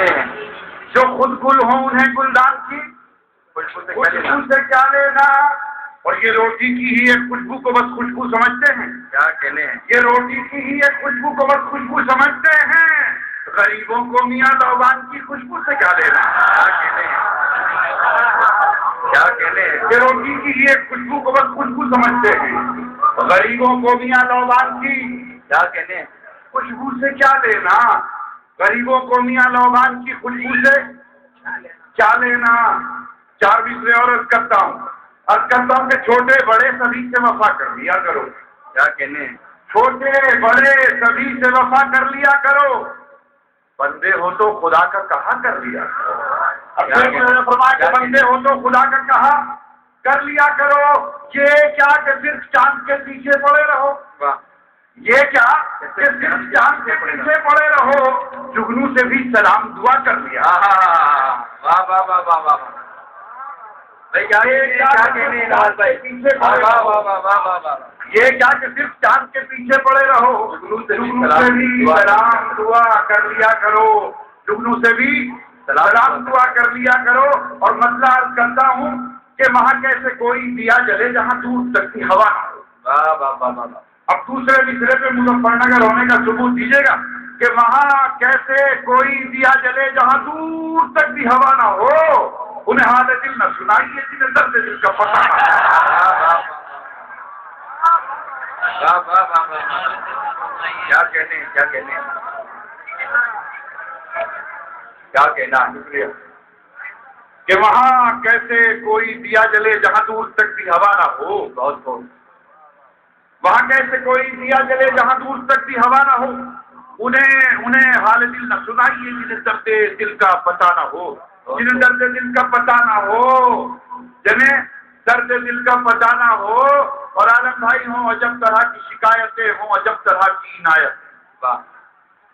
کہنے ہیں جو خود گل ہوں انہیں گلدان کی خوشبو سے کیا لینا؟ اور یہ روٹی کی ہی ایک خوشبو کو بس خوشبو سمجھتے ہیں. کیا کہنے ہیں یہ روٹی کی ہی ایک خوشبو کو بس خوشبو سمجھتے ہیں. غریبوں کو میاں لوبان کی خوشبو سے کیا لینا؟ کیا کہنے ہیں یہ روٹی کی ہی ایک خوشبو کو بس خوشبو سمجھتے ہیں. غریبوں کو میاں لوبان کی کیا کہنے ہیں خوشبو سے کیا لینا؟ غریبوں کو میاں لوبان کی خوشبو سے کیا لینا؟ 4 مصرے اور عرض کرتا ہوں کہ چھوٹے بڑے سبھی سے وفا کر لیا کرو. کیا کہنے ہیں چھوٹے بڑے سبھی سے وفا کر لیا کرو. بندے ہو تو خدا کا کہا کر لیا کرو. بندے ہو تو خدا کا کہا کر لیا کرو. یہ کیا کہ صرف چاند کے پیچھے پڑے رہو. یہ کیا کہ صرف چاند کے پیچھے پڑے رہو. جگنو سے بھی سلام دعا کر لیا. واہ واہ واہ واہ واہ یہ کیا کہ صرف چاند کے پیچھے پڑے رہو. جگنو سے بھی سلام دعا کر لیا کرو. جگنو سے بھی سلام دعا کر لیا کرو. اور مسئلہ عرض کرتا ہوں کہ وہاں کیسے کوئی دیا جلے جہاں دور تک کی ہوا نہ ہو. اب دوسرے مصرے پہ مظفر نگر ہونے کا ثبوت دیجیے گا کہ وہاں کیسے کوئی دیا جلے جہاں دور تک بھی ہوا نہ ہو. انہیں حال دل نہ سنائیے جنہیں درد دل کا پتہ نہ. کیا کہنے ہیں کیا کہنے ہیں کیا کہنا ہے کہ وہاں کیسے کوئی دیا جلے جہاں دور تک بھی ہوا نہ ہو. بہت بہت وہاں کیسے کوئی دیا جلے جہاں دور تک بھی ہوا نہ ہو. انہیں حال دل نہ سنائیے جنہیں درد دل کا پتہ نہ ہو. جنہیں درد دل کا پتہ نہ ہو. جنہیں درد دل کا پتہ نہ ہو. اور عالم بھائی ہوں عجب طرح کی شکایتیں ہوں عجب طرح کی عنایت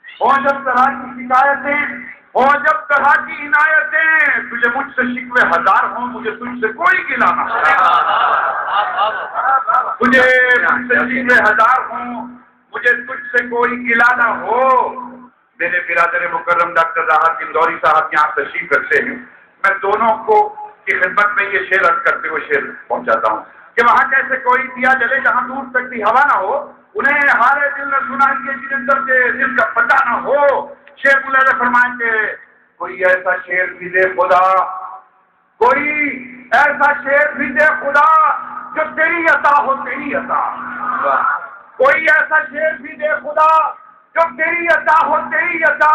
ہوں عجب طرح کی شکایتیں ہوں عجب طرح کی عنایتیں. تجھے مجھ سے شکوے 1000 ہوں مجھے تجھ سے کوئی گلہ نہ ہو. تجھے مجھ سے شکوے 1000 ہوں مجھے تجھ سے کوئی گلہ نہ ہو. میرے برادر مکرم ڈاکٹر راحت اندوری صاحب یہاں تشریف رکھتے ہیں. میں دونوں کو کی خدمت میں یہ شعر عرض کرتے ہوئے شعر پہنچاتا ہوں کہ وہاں کیسے کوئی دیا جلے جہاں دور تک بھی ہوا نہ ہو. انہیں حال دل نہ سنائیے جنہیں درد دل کا پتہ نہ ہو. شیخ اللہ فرمائیں کہ کوئی ایسا شعر بھی دے خدا کوئی ایسا شعر بھی دے خدا جو تیری عطا ہو تیری عطا. کوئی ایسا شعر بھی دے خدا جو تیری عطا ہو تیری عطا.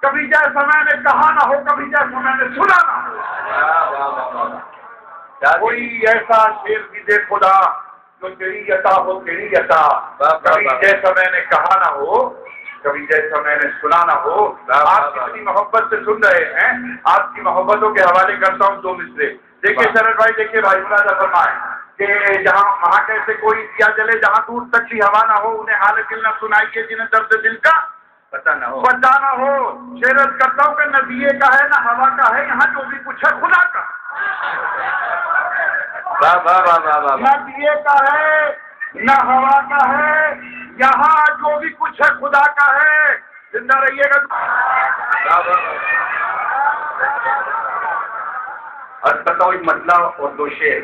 کبھی جیسا میں نے کہا نہ ہو کبھی جیسا میں نے سنا نہ ہو. کوئی ایسا شعر بھی دے خدا جو تیری عطا ہو تیری عطا. کبھی جیسا میں نے کہا نہ ہو کبھی جیسا میں نے سنا نہ ہو. آپ کتنی محبت سے سن رہے ہیں. آپ کی محبتوں کے حوالے کرتا ہوں 2 مصرے. دیکھیے شرط بھائی دیکھیے بھائی ملازہ فرمائیں کہ جہاں وہاں کیسے کوئی دیا جلے جہاں دور تک بھی ہوا نہ ہو. انہیں حال دل نہ سنائیے جنہیں درد دل کا پتہ نہ ہو. شعر کرتا ہوں کہ نہ دیے کا ہے نہ ہوا کا ہے یہاں جو بھی کچھ ہے خدا کا. نہ دیے کا ہے نہ ہوا کا ہے یہاں جو بھی کچھ ہے خدا کا ہے. زندہ رہیے گا. اور بتاؤ ایک مسئلہ اور 2 شعر.